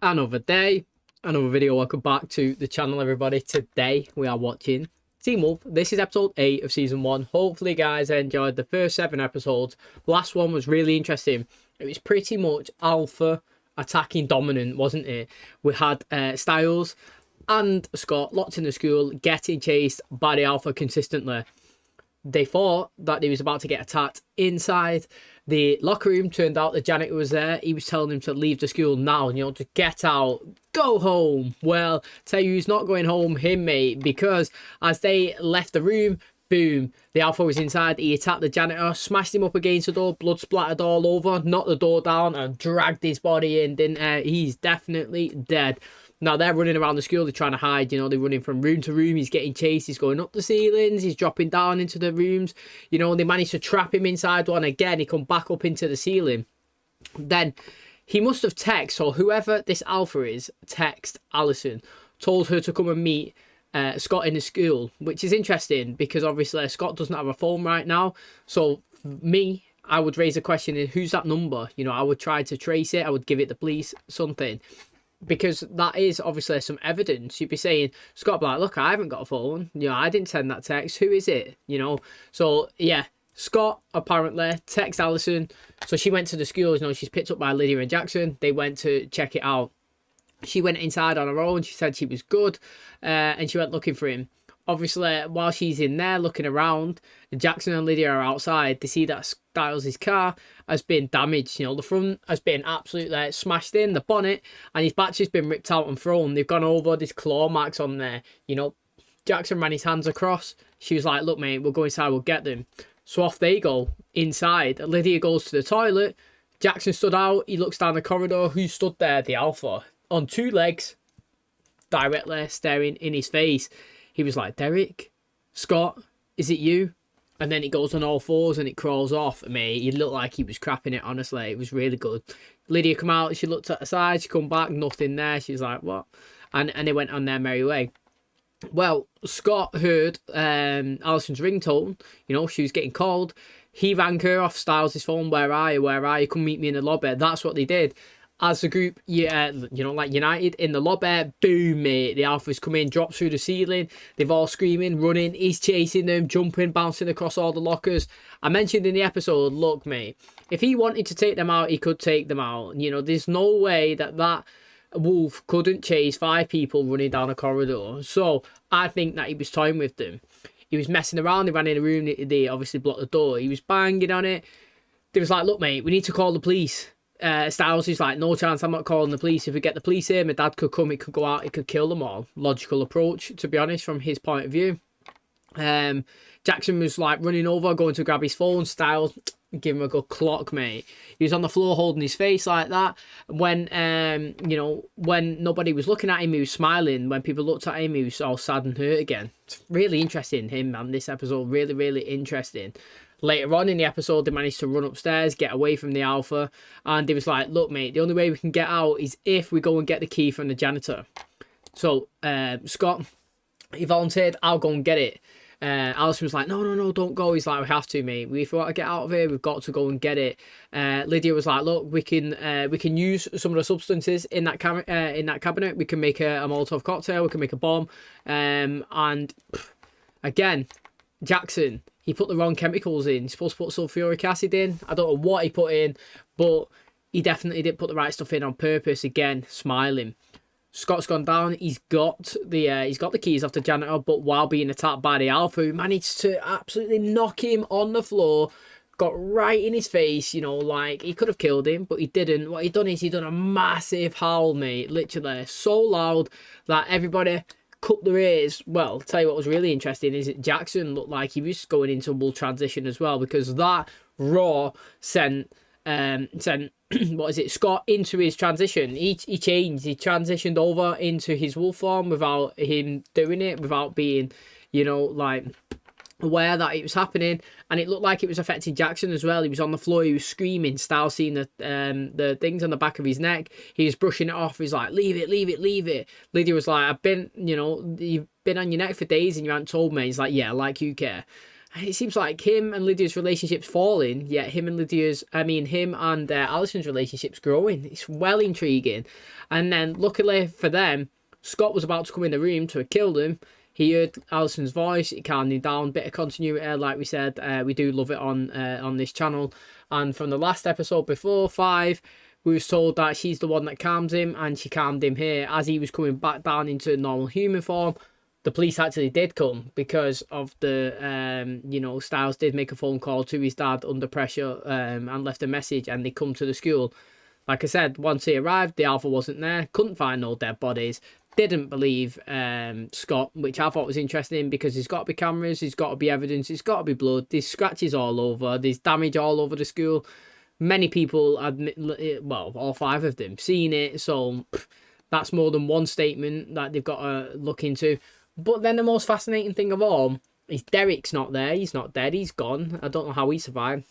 Another day, another video. Welcome back to the channel, everybody. Today we are watching Teen Wolf. This is episode 8 of season 1. Hopefully guys enjoyed the first 7 episodes. Last one was really interesting. It was pretty much alpha attacking dominant, wasn't it? We had Styles and Scott locked in the school, getting chased by the alpha consistently. They thought that he was about to get attacked inside the locker room. Turned out the janitor was there. He was telling him to leave the school now, to get out, go home. Well, tell you who's not going home, him, mate, because as they left the room, boom, the alpha was inside. He attacked the janitor, smashed him up against the door, blood splattered all over, knocked the door down and dragged his body in, didn't he? He's definitely dead. Now they're running around the school, they're trying to hide, they're running from room to room, he's getting chased, he's going up the ceilings, he's dropping down into the rooms, they managed to trap him inside one again, he come back up into the ceiling. Then he must have texted, or whoever this alpha is, text Allison, told her to come and meet Scott in the school, which is interesting because obviously Scott doesn't have a phone right now. So me, I would raise a question, who's that number? I would try to trace it, I would give it the police, something. Because that is obviously some evidence. You'd be saying, Scott, like, look, I haven't got a phone. I didn't send that text. Who is it? So yeah, Scott apparently text Allison. So she went to the school. She's picked up by Lydia and Jackson. They went to check it out. She went inside on her own. She said she was good, and she went looking for him. Obviously, while she's in there looking around, Jackson and Lydia are outside. They see that Styles' car has been damaged. The front has been absolutely smashed in, the bonnet, and his battery's been ripped out and thrown. They've gone over, there's claw marks on there. Jackson ran his hands across. She was like, look, mate, we'll go inside, we'll get them. So off they go inside. Lydia goes to the toilet. Jackson stood out. He looks down the corridor. Who stood there? The alpha. On 2 legs, directly staring in his face. He was like, Derek, Scott, is it you? And then it goes on all fours and it crawls off. Mate, he looked like he was crapping it, honestly. It was really good. Lydia come out, she looked at the side, she come back, nothing there. She's like, what? And they went on their merry way. Well, Scott heard Allison's ringtone. She was getting called. He rang her off Styles' phone. Where are you? Where are you? Come meet me in the lobby. That's what they did. As the group, like united in the lobby, boom, mate. The alphas come in, drop through the ceiling. They've all screaming, running. He's chasing them, jumping, bouncing across all the lockers. I mentioned in the episode, look, mate, if he wanted to take them out, he could take them out. There's no way that wolf couldn't chase 5 people running down a corridor. So I think that he was toying with them. He was messing around. They ran in the room. They obviously blocked the door. He was banging on it. They was like, look, mate, we need to call the police. Styles is like, no chance, I'm not calling the police. If we get the police here, my dad could come, it could go out, it could kill them all. Logical approach, to be honest, from his point of view. Jackson was like running over, going to grab his phone. Styles, give him a good clock, mate. He was on the floor holding his face like that. When when nobody was looking at him, he was smiling. When people looked at him, he was all sad and hurt again. It's really interesting, him, man. This episode, really, really interesting. Later on in the episode, they managed to run upstairs, get away from the alpha, and they was like, look, mate, the only way we can get out is if we go and get the key from the janitor. So Scott, he volunteered, I'll go and get it. Allison was like, no, don't go. He's like, we have to, mate. If we want to get out of here, we've got to go and get it. Lydia was like, look, we can use some of the substances in that cabinet. We can make a Molotov cocktail. We can make a bomb. And again, Jackson, he put the wrong chemicals in. He's supposed to put sulfuric acid in. I don't know what he put in, but he definitely didn't put the right stuff in on purpose. Again, smiling. Scott's gone down. He's got the keys off the janitor, but while being attacked by the alpha, who managed to absolutely knock him on the floor, got right in his face. Like he could have killed him, but he didn't. What he done is he done a massive howl, mate. Literally so loud that everybody cut their ears. Well, tell you what was really interesting is that Jackson looked like he was going into a transition as well, because that raw sent Scott into his transition. He changed. He transitioned over into his wolf form without him doing it, without being, like aware that it was happening, and it looked like it was affecting Jackson as well. He was on the floor, he was screaming. Styles seeing the things on the back of his neck, he was brushing it off. He's like, leave it. Lydia was like, you've been on your neck for days and you haven't told me. He's like, yeah, like you care. And it seems like him and Lydia's relationship's falling, yet him and Alison's relationship's growing. It's well intriguing. And then, luckily for them, Scott was about to come in the room to have killed him. He heard Alison's voice, it calmed him down. Bit of continuity, like we said, we do love it on this channel. And from the last episode before, 5, we was told that she's the one that calms him, and she calmed him here. As he was coming back down into normal human form, the police actually did come because of the, Stiles did make a phone call to his dad under pressure and left a message, and they come to the school. Like I said, once he arrived, the Alpha wasn't there, couldn't find no dead bodies, didn't believe Scott, which I thought was interesting because there's got to be cameras, there's got to be evidence, there's got to be blood, there's scratches all over, there's damage all over the school. Many people, all 5 of them, seen it, so that's more than one statement that they've got to look into. But then the most fascinating thing of all is Derek's not there. He's not dead. He's gone. I don't know how he survived.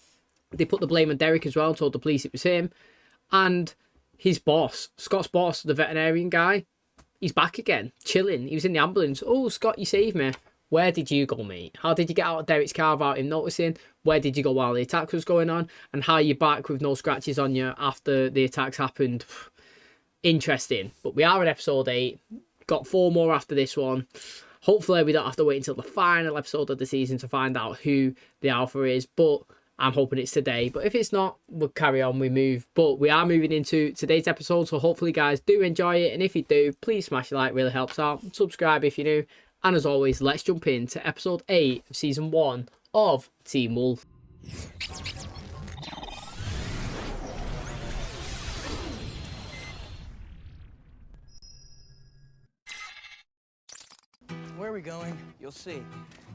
They put the blame on Derek as well, told the police it was him. And his boss, Scott's boss, the veterinarian guy, he's back again, chilling. He was in the ambulance. Oh, Scott, you saved me. Where did you go, mate? How did you get out of Derek's car without him noticing? Where did you go while the attack was going on? And how are you back with no scratches on you after the attacks happened? Interesting. But we are at episode 8. Got 4 more after this one. Hopefully we don't have to wait until the final episode of the season to find out who the Alpha is, but I'm hoping it's today. But if it's not, we'll carry on, we move. But we are moving into today's episode, so hopefully guys do enjoy it, and if you do, please smash the like, really helps out. Subscribe if you're new, and as always, let's jump into episode 8 of season 1 of Teen Wolf. Where are we going? You'll see.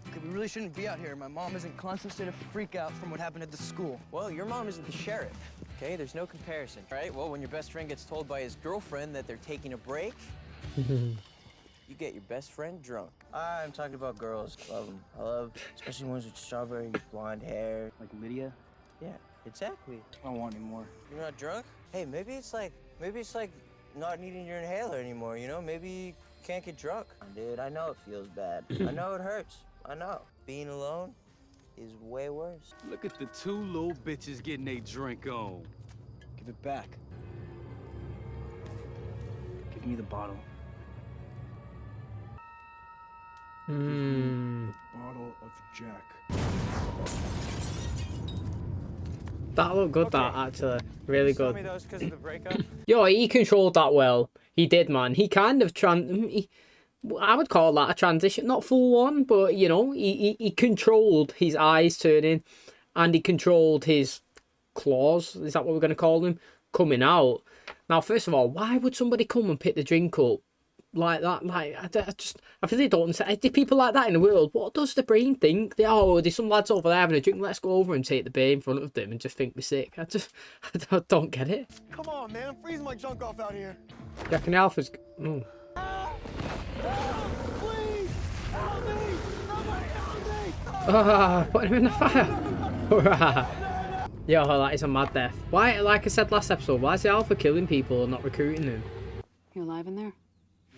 Okay, we really shouldn't be out here. My mom is in constant state of freak out from what happened at the school. Well, your mom isn't the sheriff, okay? There's no comparison. All right, well, when your best friend gets told by his girlfriend that they're taking a break, you get your best friend drunk. I'm talking about girls. Love them. I love, especially ones with strawberry blonde hair. Like Lydia? Yeah, exactly. I don't want any more. You're not drunk? Hey, maybe it's like not needing your inhaler anymore, you know? Maybe you can't get drunk. Dude, I know it feels bad. I know it hurts. I know. Being alone is way worse. Look at the 2 little bitches getting a drink on. Give it back. Give me the bottle. Bottle of Jack. That looked good, that, actually. Really Tell good. me that was because of the breakup? Yo, he controlled that well. He did, man. He kind of I would call that a transition. Not full one, but, you know, he controlled his eyes turning, and he controlled his claws. Is that what we're going to call them? Coming out. Now, first of all, why would somebody come and pick the drink up like that? Like, I really don't understand. There people like that in the world. What does the brain think? There's some lads over there having a drink. Let's go over and take the beer in front of them and just think we're sick. I don't get it. Come on, man. I'm freezing my junk off out here. Do you reckon the Alpha's... Oh. Please! Help me! Somebody help me! Put him in the fire. Yo, that is a mad death. Why, like I said last episode, why is the Alpha killing people and not recruiting them? You alive in there?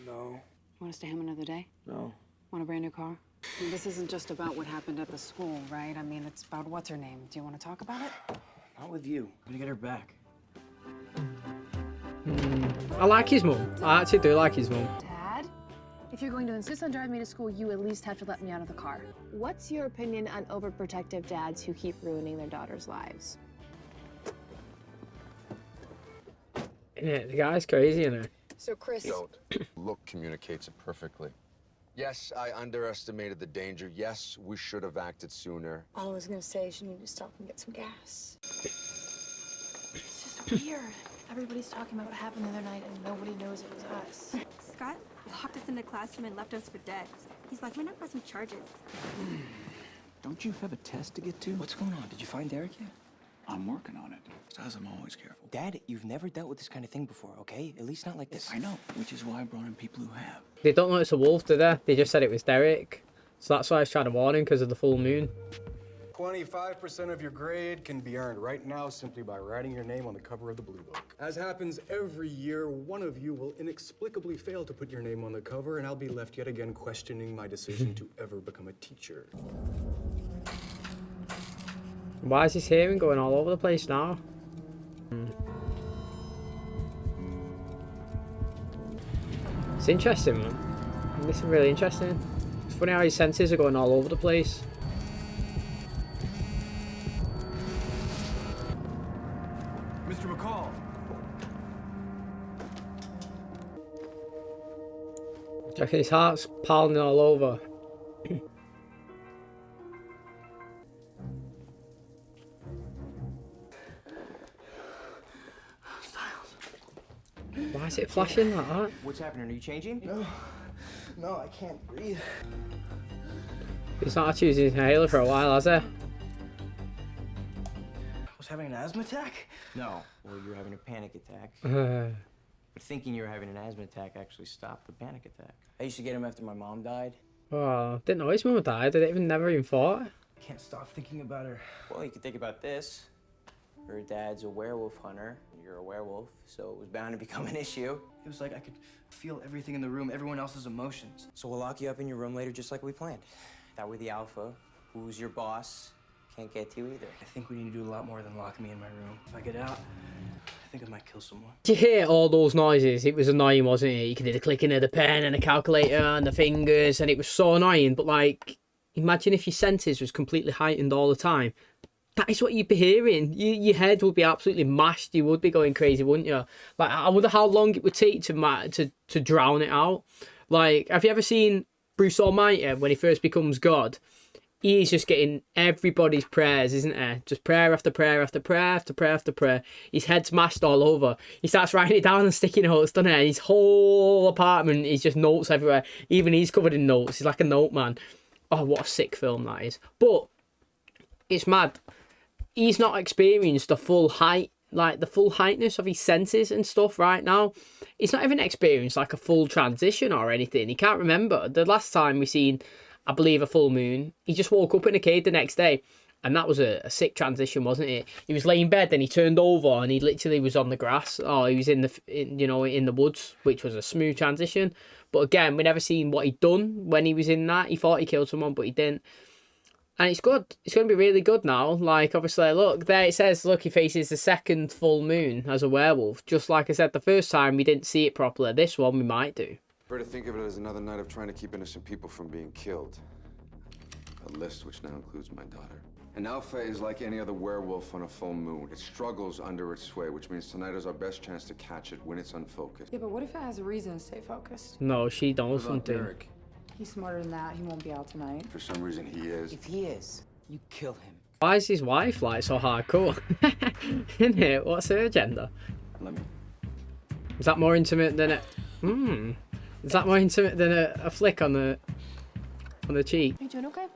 No. Want to stay home another day? No. Want a brand new car? I mean, this isn't just about what happened at the school, right? I mean, it's about what's her name. Do you want to talk about it? Not with you. I'm gonna get her back. I like his mum. I actually do like his mum. Dad, if you're going to insist on driving me to school, you at least have to let me out of the car. What's your opinion on overprotective dads who keep ruining their daughters' lives? Yeah, the guy's crazy, isn't he? So, Chris... Don't. Look communicates it perfectly. Yes, I underestimated the danger. Yes, we should have acted sooner. All I was going to say is you need to stop and get some gas. It's just weird. Everybody's talking about what happened the other night, and nobody knows it was us. Scott locked us in the classroom and left us for dead. He's like, we're not pressing charges. Don't you have a test to get to? What's going on? Did you find Derek yet? I'm working on it. Styles, I'm always careful. Dad, you've never dealt with this kind of thing before, okay? At least not like this. I know, which is why I brought in people who have. They don't know it's a wolf, do they? They just said it was Derek. So that's why I was trying to warn him, because of the full moon. 25% of your grade can be earned right now simply by writing your name on the cover of the Blue Book. As happens every year, one of you will inexplicably fail to put your name on the cover, and I'll be left yet again questioning my decision to ever become a teacher. Why is his hearing going all over the place now? It's interesting, man. This is really interesting. It's funny how his senses are going all over the place. Mr. McCall. Check his heart's pounding all over. Why is it flashing like that? What's happening? Are you changing? No, I can't breathe. He's not had to use his inhaler for a while, has he? I was having an asthma attack? No. Well, you were having a panic attack. But thinking you were having an asthma attack actually stopped the panic attack. I used to get him after my mom died. Oh, didn't know his mum died. I never even thought. I can't stop thinking about her. Well, you could think about this. Her dad's a werewolf hunter. You're a werewolf, so it was bound to become an issue. It was like I could feel everything in the room, everyone else's emotions. So we'll lock you up in your room later just like we planned. That way the alpha, who's your boss, can't get to you either. I think we need to do a lot more than lock me in my room. If I get out, I think I might kill someone. Did you hear all those noises? It was annoying, wasn't it? You could hear the clicking of the pen and the calculator and the fingers, and it was so annoying. But like, imagine if your senses was completely heightened all the time. That is what you'd be hearing. Your head would be absolutely mashed. You would be going crazy, wouldn't you? Like, I wonder how long it would take to drown it out. Like, have you ever seen Bruce Almighty when he first becomes God? He's just getting everybody's prayers, isn't he? Just prayer after prayer after prayer after prayer after prayer. His head's mashed all over. He starts writing it down and sticky notes, doesn't he? And his whole apartment is just notes everywhere. Even he's covered in notes. He's like a note man. Oh, what a sick film that is. But it's mad. He's not experienced the full height, like the full heightness of his senses and stuff right now. He's not even experienced like a full transition or anything. He can't remember. The last time we seen, I believe, a full moon, he just woke up in a cave the next day. And that was a sick transition, wasn't it? He was laying in bed, then he turned over and he literally was on the grass. Or he was in the woods, which was a smooth transition. But again, we never seen what he'd done when he was in that. He thought he killed someone, but he didn't. And it's good. It's going to be really good now. Like, obviously, look, there it says, look, he faces the second full moon as a werewolf. Just like I said the first time, we didn't see it properly. This one, we might do. Prefer to think of it as another night of trying to keep innocent people from being killed. A list which now includes my daughter. An alpha is like any other werewolf on a full moon. It struggles under its sway, which means tonight is our best chance to catch it when it's unfocused. Yeah, but what if it has a reason to stay focused? No, she knows something. Derek? He's smarter than that. He won't be out tonight. For some reason, he is. If he is, you kill him. Why is his wife like so hardcore? Isn't it? What's her agenda? Let me. Is that more intimate than a? Is that more intimate than a flick on the cheek? Are you doing okay?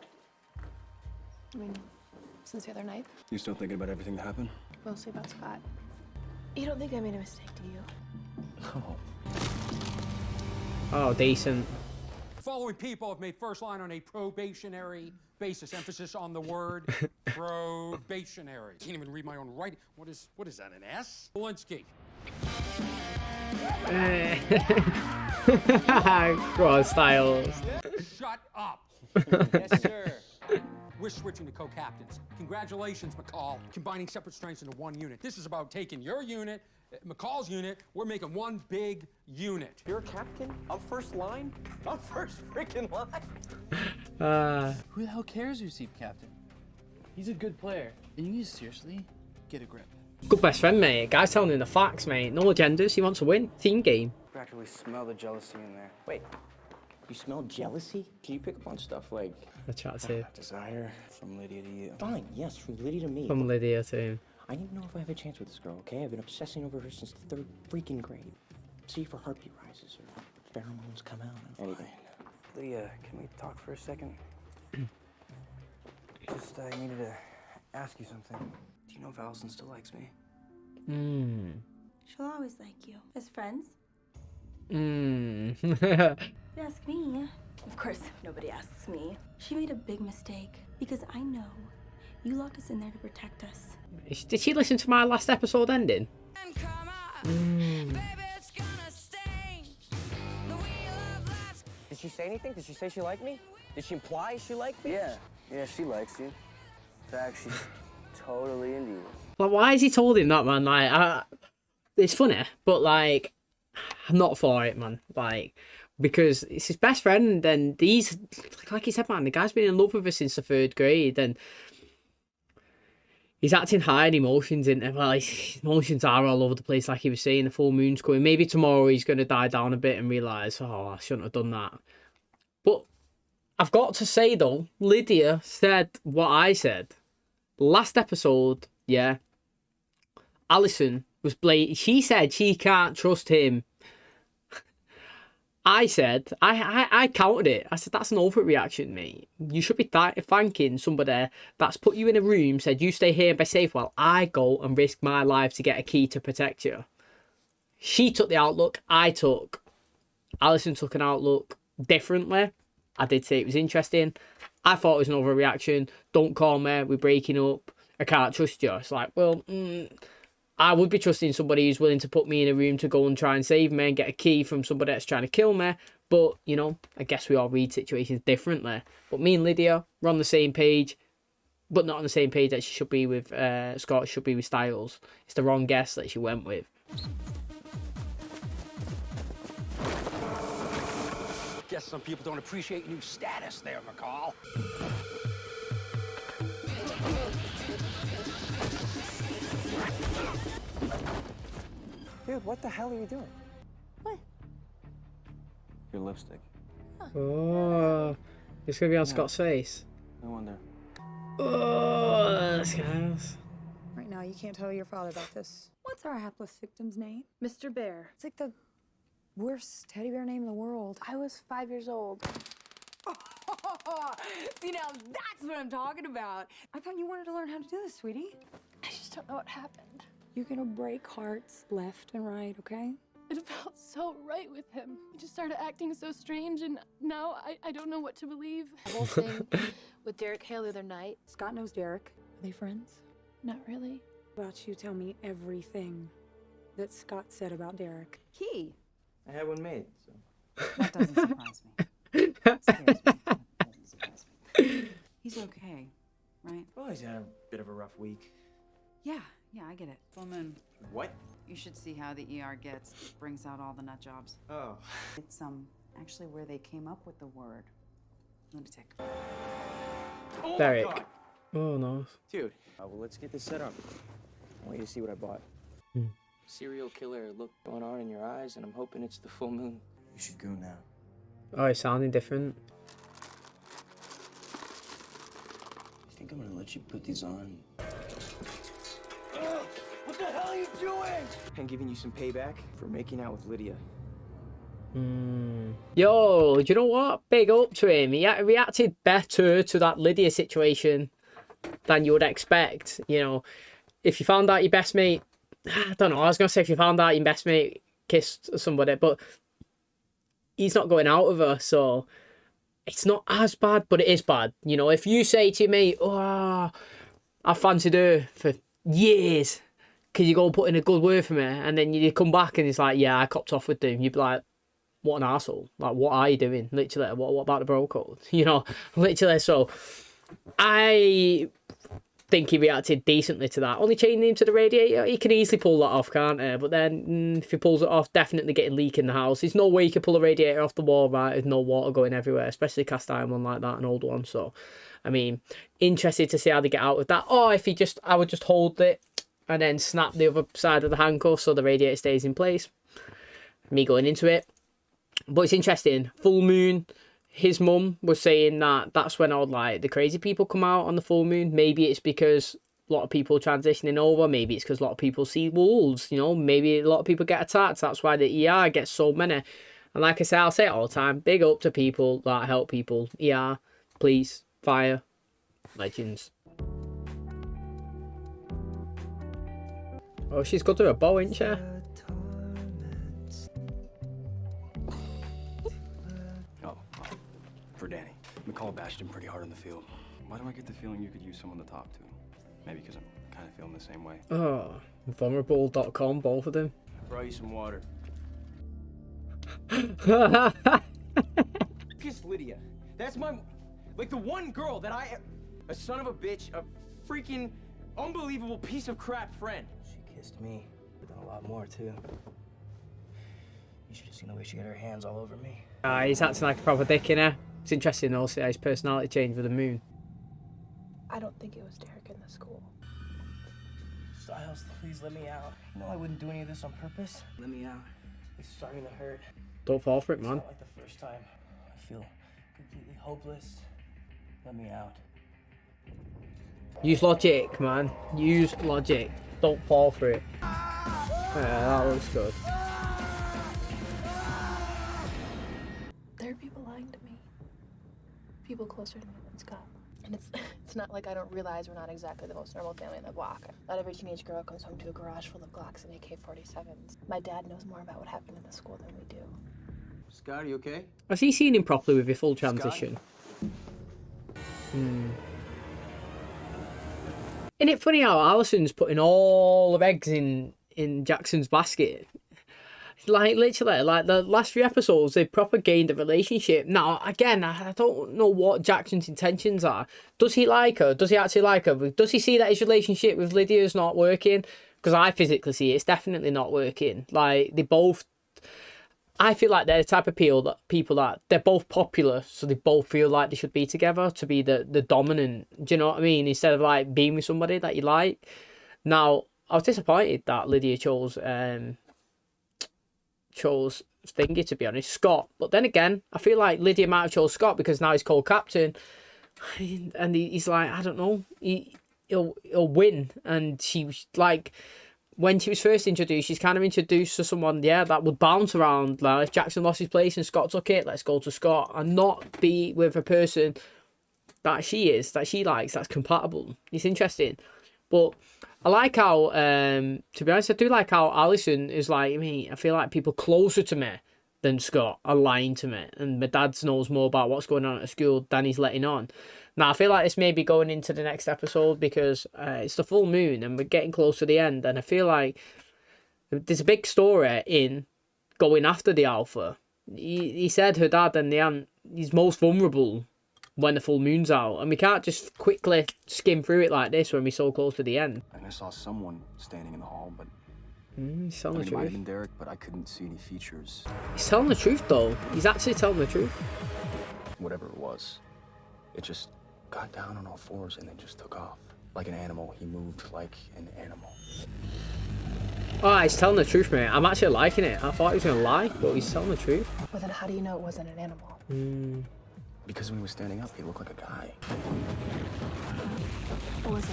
I mean, since the other night. You still thinking about everything that happened? Mostly about Scott. You don't think I made a mistake, do you? No. Oh, decent. The following people have made first line on a probationary basis. Emphasis on the word probationary. Can't even read my own writing. What is that, an S? Walensky. Go on, Styles. Shut up. Yes, sir. We're switching to co-captains. Congratulations, McCall. Combining separate strengths into one unit. This is about taking your unit, McCall's unit. We're making one big unit. You're a captain? I'm first line? I'm first freaking line? Who the hell cares who's chief captain? He's a good player. And you need to seriously get a grip. Good best friend, mate. Guy's telling him the facts, mate. No agendas. He wants to win. Team game. Practically smell the jealousy in there. Wait, you smell jealousy? Can you pick up on stuff like The chat's here. Desire from Lydia to you. fine, yes, from Lydia to me. From Lydia to him. I need to know if I have a chance with this girl, okay? I've been obsessing over her since the 3rd freaking grade. See if her heartbeat rises or pheromones come out. Anything. Lydia, can we talk for a second? Just, I needed to ask you something. Do you know if Allison still likes me? She'll always like you. As friends? Mm. You ask me. Of course, nobody asks me. She made a big mistake because I know you locked us in there to protect us. Did she listen to my last episode ending? Did she say anything? Did she say she liked me? Did she imply she liked me? Yeah, she likes you. In fact, she's totally into you. Like, why has he told him that, man? Like, it's funny, but like, I'm not for it, man. Like, because it's his best friend, and he's, like he said, man, the guy's been in love with her since the 3rd grade, and he's acting high in emotions, and well, his emotions are all over the place, like he was saying. The full moon's coming. Maybe tomorrow he's going to die down a bit and realise, oh, I shouldn't have done that. But I've got to say, though, Lydia said what I said. Last episode, yeah, Alison was blatant. She said she can't trust him. I said, I countered it. I said, that's an overreaction, mate. You should be thanking somebody that's put you in a room, said, you stay here and be safe while I go and risk my life to get a key to protect you. She took the outlook. Alison took an outlook differently. I did say it was interesting. I thought it was an overreaction. Don't call me. We're breaking up. I can't trust you. It's like, well, I would be trusting somebody who's willing to put me in a room to go and try and save me and get a key from somebody that's trying to kill me. But, you know, I guess we all read situations differently. But me and Lydia, we're on the same page, but not on the same page that she should be with Scott, should be with Styles. It's the wrong guess that she went with. Guess some people don't appreciate new status there, McCall. Dude, what the hell are you doing? What? Your lipstick. Oh, it's going to be on Scott's face. No wonder. Oh, that's gross. Right now, you can't tell your father about this. What's our hapless victim's name? Mr. Bear. It's like the worst teddy bear name in the world. I was 5 years old. See, now that's what I'm talking about. I thought you wanted to learn how to do this, sweetie. I just don't know what happened. You're gonna break hearts left and right, okay? It felt so right with him. He just started acting so strange, and now I don't know what to believe. The whole thing with Derek Hale the other night. Scott knows Derek. Are they friends? Not really. How about you tell me everything that Scott said about Derek? Key. I had one made, so. That doesn't surprise me. Scares me. That doesn't surprise me. He's okay, right? Well, he's had a bit of a rough week. Yeah, I get it. Full moon. What? You should see how the ER gets. Brings out all the nut jobs. Oh. It's actually where they came up with the word lunatic. Oh Derek. my God. Oh, no. Dude. Well, let's get this set up. I want you to see what I bought. Serial killer look going on in your eyes, and I'm hoping it's the full moon. You should go now. Oh, it's sounding different. You think I'm gonna let you put these on? What the hell are you doing? I'm giving you some payback for making out with Lydia. Yo, do you know what? Big up to him. He reacted better to that Lydia situation than you would expect. You know, if you found out your best mate, I don't know, I was going to say if you found out your best mate kissed somebody, but he's not going out with her, so it's not as bad, but it is bad. You know, if you say to your mate, oh, I fancied her for years, can you go put in a good word for me? And then you come back and it's like, yeah, I copped off with them. You'd be like, what an arsehole. Like, what are you doing? Literally, what about the bro code? You know, literally. So I think he reacted decently to that. Only chaining him to the radiator, he can easily pull that off, can't he? But then if he pulls it off, definitely getting leak in the house. There's no way you can pull a radiator off the wall, right? There's no water going everywhere, especially cast iron one like that, an old one. So, I mean, interested to see how they get out with that. Or if I would just hold it and then snap the other side of the handcuff so the radiator stays in place. Me going into it. But it's interesting. Full moon. His mum was saying that that's when all like the crazy people come out on the full moon. Maybe it's because a lot of people transitioning over. Maybe it's because a lot of people see wolves. You know, maybe a lot of people get attacked. That's why the ER gets so many. And like I say, I'll say it all the time. Big up to people that help people. ER, police, fire, legends. Oh, she's got to a bow, isn't she? For Danny. McCall bashed him pretty hard in the field. Why do I get the feeling you could use someone to talk to? Maybe because I'm kind of feeling the same way. Oh, vulnerable.com, both of them. I brought you some water. Kiss Lydia. That's my... Like the one girl that a son of a bitch, a freaking unbelievable piece of crap friend. She kissed me, but then a lot more, too. You should have seen the way she got her hands all over me. He's acting like a proper dick, innit? It's interesting also his personality changed with the moon. I don't think it was Derek in the school. Styles, please let me out. You know I wouldn't do any of this on purpose. Let me out. It's starting to hurt. Don't fall for it, It's man. not like the first time. I feel completely hopeless. Let me out. Use logic, man. Use logic. Don't fall for it. Yeah, that looks good. There are people lying to me. People closer to me than Scott. And it's not like I don't realize we're not exactly the most normal family in the block. Not every teenage girl comes home to a garage full of Glocks and AK-47s. My dad knows more about what happened in the school than we do. Scott, are you okay? Has he seen him properly with your full transition? Isn't it funny how Alison's putting all of eggs in Jackson's basket? Like, literally, like, the last few episodes, they've proper gained a relationship. Now, again, I don't know what Jackson's intentions are. Does he like her? Does he actually like her? Does he see that his relationship with Lydia is not working? Because I physically see it's definitely not working. Like, they both... I feel like they're the type of people that they're both popular, so they both feel like they should be together to be the dominant. Do you know what I mean? Instead of like being with somebody that you like. Now, I was disappointed that Lydia chose Thingy, to be honest, Scott. But then again, I feel like Lydia might have chose Scott because now he's co-captain, and he's like, I don't know, he'll win. And she was like, when she was first introduced, she's kind of introduced to someone, yeah, that would bounce around. Like, if Jackson lost his place and Scott took it, let's go to Scott, and not be with a person that she likes, that's compatible. It's interesting. But I like how, to be honest, I do like how Alison is like me. I feel like people closer to me than Scott are lying to me. And my dad knows more about what's going on at school than he's letting on. Now, I feel like this may be going into the next episode because it's the full moon and we're getting close to the end. And I feel like there's a big story in going after the Alpha. He said her dad and the aunt, he's most vulnerable when the full moon's out, and we can't just quickly skim through it like this when we're so close to the end. And I saw someone standing in the hall, but He's telling the it might have truth. been Derek, but I couldn't see any features. He's telling the truth though. He's actually telling the truth. Whatever it was, it just got down on all fours and then just took off. Like an animal, he moved like an animal. Oh, he's telling the truth, mate. I'm actually liking it. I thought he was going to lie, but he's telling the truth. But then how do you know it wasn't an animal? Because when he was standing up, he looked like a guy. What was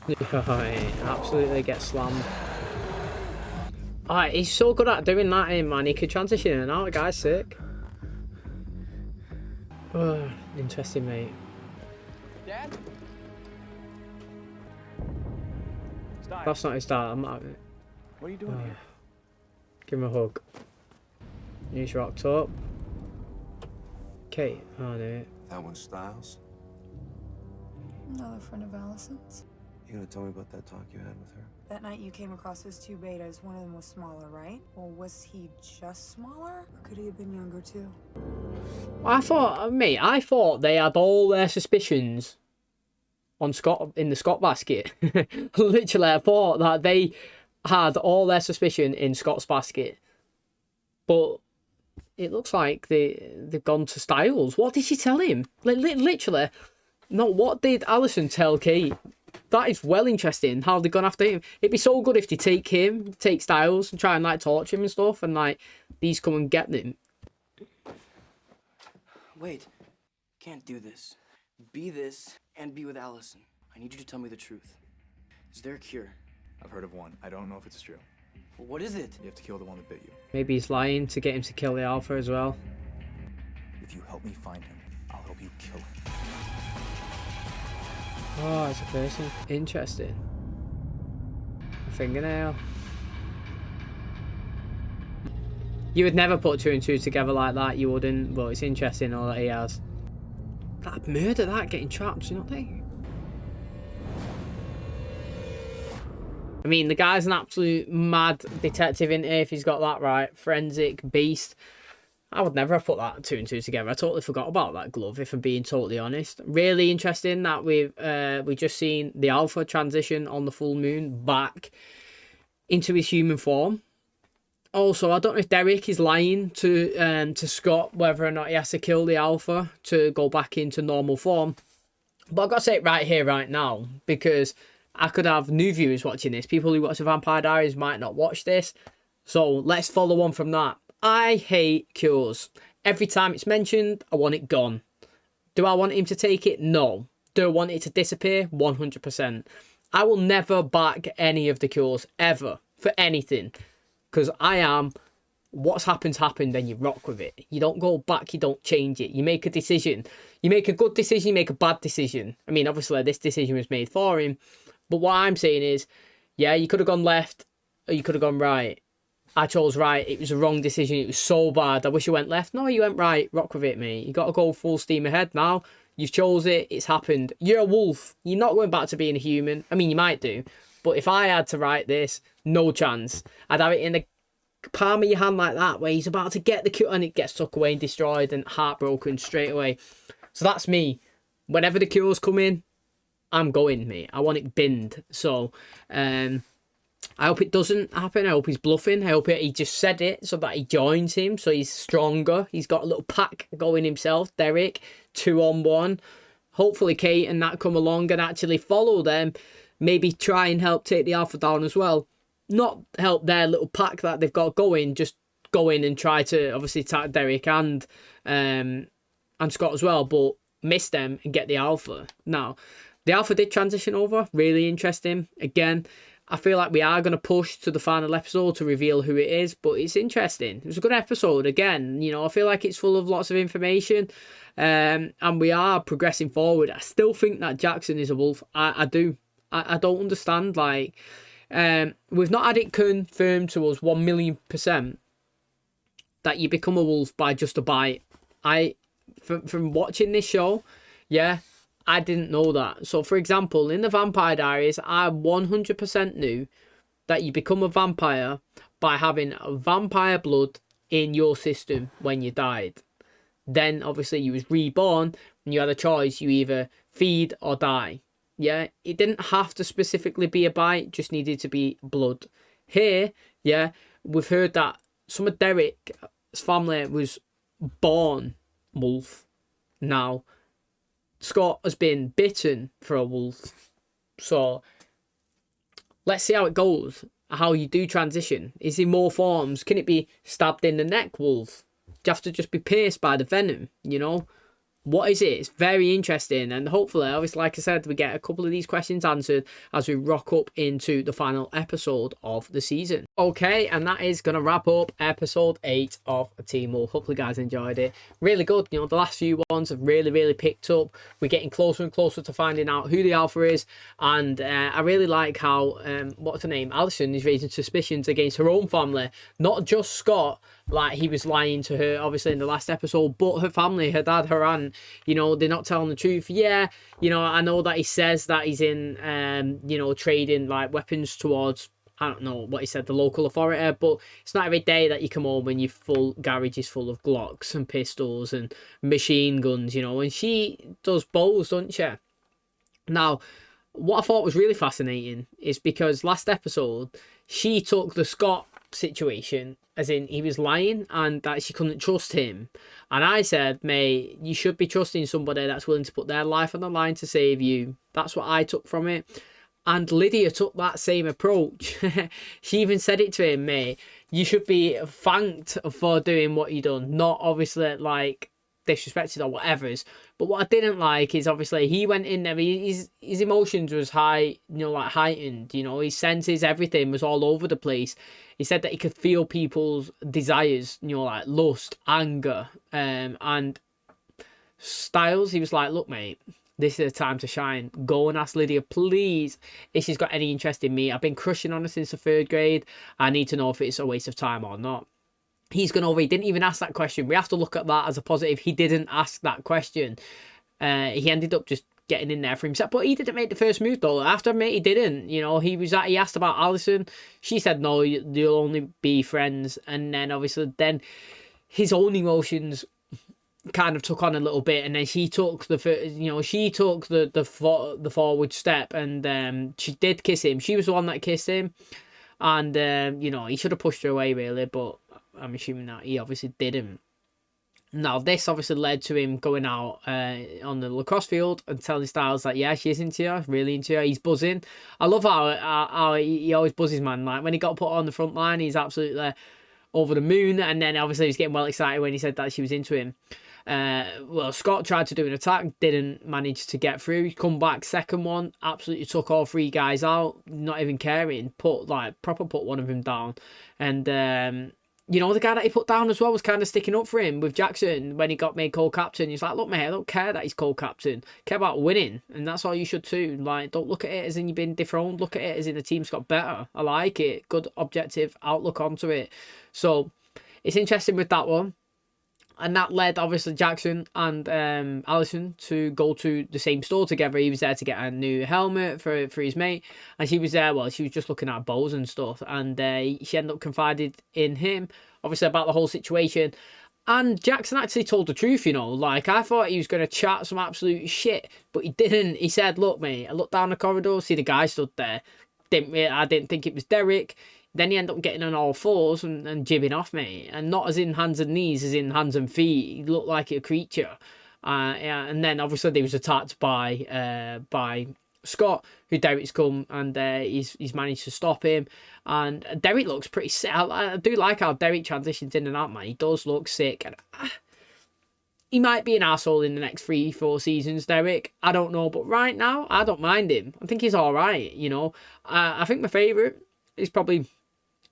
He absolutely gets slammed. Alright, he's so good at doing that, man. He could transition in and out. The guy's sick. Oh, interesting, mate. Dad? Stop. That's not his dad. I'm not. What are you doing here? Give him a hug. He's rocked up. Kate. Oh, no. That one's Styles? Another friend of Allison's. You gonna tell me about that talk you had with her? That night you came across his two betas. One of them was smaller, right? Well, was he just smaller? Or could he have been younger too? I thought they had all their suspicions on Scott in the Scott basket. Literally, I thought that they had all their suspicion in Scott's basket. But it looks like they've gone to Styles. What did she tell him? Literally, no, what did Allison tell Kate? That is well interesting, how they've gone after him. It'd be so good if they take Styles and try and like torture him and stuff, and like these come and get them. Wait, can't do this. Be this and be with Allison. I need you to tell me the truth. Is there a cure? I've heard of one. I don't know if it's true. Well, what is it? You have to kill the one that bit you. Maybe he's lying to get him to kill the Alpha as well. If you help me find him, I'll help you kill him. Oh, it's a person. Interesting. A fingernail. You would never put two and two together like that, you wouldn't, but it's interesting all that he has. That murder, that getting trapped, do you not think? I mean, the guy's an absolute mad detective in here, if he's got that right. Forensic beast. I would never have put that 2 and 2 together. I totally forgot about that glove, if I'm being totally honest. Really interesting that we've just seen the Alpha transition on the full moon back into his human form. Also, I don't know if Derek is lying to Scott whether or not he has to kill the Alpha to go back into normal form. But I've got to say it right here, right now, because I could have new viewers watching this. People who watch the Vampire Diaries might not watch this. So let's follow on from that. I hate cures. Every time it's mentioned, I want it gone. Do I want him to take it? No. Do I want it to disappear? 100%. I will never back any of the cures, ever, for anything. Because I am, what's happened, then you rock with it. You don't go back, you don't change it. You make a decision. You make a good decision, you make a bad decision. I mean, obviously, this decision was made for him. But what I'm saying is, yeah, you could have gone left, or you could have gone right. I chose right. It was a wrong decision. It was so bad. I wish you went left. No, you went right. Rock with it, mate. You got to go full steam ahead now. You've chose it. It's happened. You're a wolf. You're not going back to being a human. I mean, you might do. But if I had to write this, no chance. I'd have it in the palm of your hand like that, where he's about to get the cure and it gets tucked away and destroyed and heartbroken straight away. So that's me. Whenever the cures come in, I'm going, mate. I want it binned. So, I hope it doesn't happen. I hope he's bluffing. I hope he just said it so that he joins him, so he's stronger. He's got a little pack going himself, Derek, 2-on-1. Hopefully Kate and that come along and actually follow them. Maybe try and help take the Alpha down as well. Not help their little pack that they've got going, just go in and try to obviously attack Derek and Scott as well, but miss them and get the Alpha. Now, the Alpha did transition over. Really interesting. Again, I feel like we are going to push to the final episode to reveal who it is, but it's interesting. It was a good episode. Again, you know, I feel like it's full of lots of information, and we are progressing forward. I still think that Jackson is a wolf. I do. I don't understand. Like, we've not had it confirmed to us 1,000,000% that you become a wolf by just a bite. From watching this show, yeah, I didn't know that. So, for example, in the Vampire Diaries, I 100% knew that you become a vampire by having vampire blood in your system when you died. Then, obviously, you was reborn and you had a choice. You either feed or die. Yeah, it didn't have to specifically be a bite, just needed to be blood. Here, yeah, we've heard that some of Derek's family was born wolf. Now, Scott has been bitten for a wolf. So, let's see how it goes. How you do transition. Is he more forms? Can it be stabbed in the neck wolf? Do you have to just be pierced by the venom? You know? What is it? It's very interesting, and hopefully, obviously, like I said, we get a couple of these questions answered as we rock up into the final episode of the season. Okay, and that is going to wrap up episode 8 of Teen Wolf. Hopefully, guys enjoyed it. Really good. You know, the last few ones have really picked up. We're getting closer and closer to finding out who the Alpha is, and I really like how, what's her name? Allison is raising suspicions against her own family, not just Scott. Like, he was lying to her, obviously, in the last episode, but her family, her dad, her aunt, you know, they're not telling the truth. Yeah, you know, I know that he says that he's in, you know, trading, like, weapons towards, I don't know what he said, the local authority, but it's not every day that you come home and your full garage is full of Glocks and pistols and machine guns, you know, and she does bows, doesn't she? Now, what I thought was really fascinating is because last episode, she took the Scott situation as in he was lying and that she couldn't trust him, and I said, mate, you should be trusting somebody that's willing to put their life on the line to save you. That's what I took from it. And Lydia took that same approach. She even said it to him, mate, you should be thanked for doing what you done, not obviously like disrespected or whatever. But what I didn't like is obviously he went in there, his emotions was high, you know, like heightened, you know, his senses, everything was all over the place. He said that he could feel people's desires, you know, like lust, anger, and Styles, he was like, look, mate, this is the time to shine. Go and ask Lydia, please, if she's got any interest in me. I've been crushing on her since the 3rd grade. I need to know if it's a waste of time or not. He's gone over, he didn't even ask that question. We have to look at that as a positive. He didn't ask that question. He ended up just getting in there for himself. But he didn't make the first move though. I have to admit, he didn't. You know, he asked about Allison. She said no, you'll only be friends. And then obviously then his own emotions kind of took on a little bit, and then she took the forward step, and she did kiss him. She was the one that kissed him, and you know, he should have pushed her away really, but I'm assuming that he obviously didn't. Now this obviously led to him going out on the lacrosse field and telling Styles that yeah, she's into you, really into you. He's buzzing. I love how he always buzzes, man. Like when he got put on the front line, he's absolutely over the moon, and then obviously he's getting well excited when he said that she was into him. Well, Scott tried to do an attack, didn't manage to get through. He come back, second one, absolutely took all three guys out, not even caring. Put one of them down, and you know, the guy that he put down as well was kind of sticking up for him with Jackson when he got made co-captain. He's like, look, mate, I don't care that he's co-captain. I care about winning, and that's all you should do. Like, don't look at it as in you've been dethroned. Look at it as in the team's got better. I like it. Good objective outlook onto it. So it's interesting with that one. And that led, obviously, Jackson and Allison to go to the same store together. He was there to get a new helmet for his mate. And she was there, well, she was just looking at bows and stuff. And she ended up confided in him, obviously, about the whole situation. And Jackson actually told the truth, you know. Like, I thought he was going to chat some absolute shit, but he didn't. He said, look, mate, I looked down the corridor, see the guy stood there. I didn't think it was Derek. Then he ended up getting on all fours and jibbing off, mate. And not as in hands and knees, as in hands and feet. He looked like a creature. Yeah, and then obviously he was attacked by Scott, who Derek's come, and he's managed to stop him. And Derek looks pretty sick. I do like how Derek transitions in and out, man. He does look sick. And he might be an arsehole in the next 3-4 seasons, Derek. I don't know. But right now, I don't mind him. I think he's all right, you know. I think my favourite is probably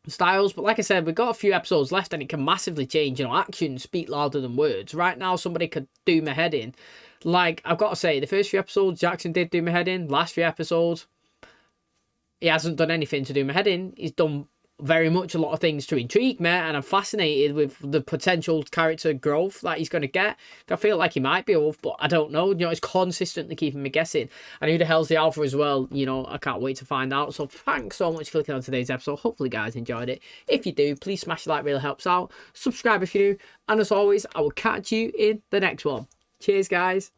Styles, but like I said, we've got a few episodes left and it can massively change. You know, actions speak louder than words. Right now, somebody could do my head in. Like, I've got to say, the first few episodes, Jackson did do my head in. Last few episodes, he hasn't done anything to do my head in. He's done very much a lot of things to intrigue me, and I'm fascinated with the potential character growth that he's going to get. I feel like he might be off, but I don't know. You know, it's consistently keeping me guessing. And who the hell's the alpha as well? You know, I can't wait to find out. So thanks so much for clicking on today's episode. Hopefully, guys enjoyed it. If you do, please smash the like, really helps out. Subscribe if you do. And as always, I will catch you in the next one. Cheers, guys.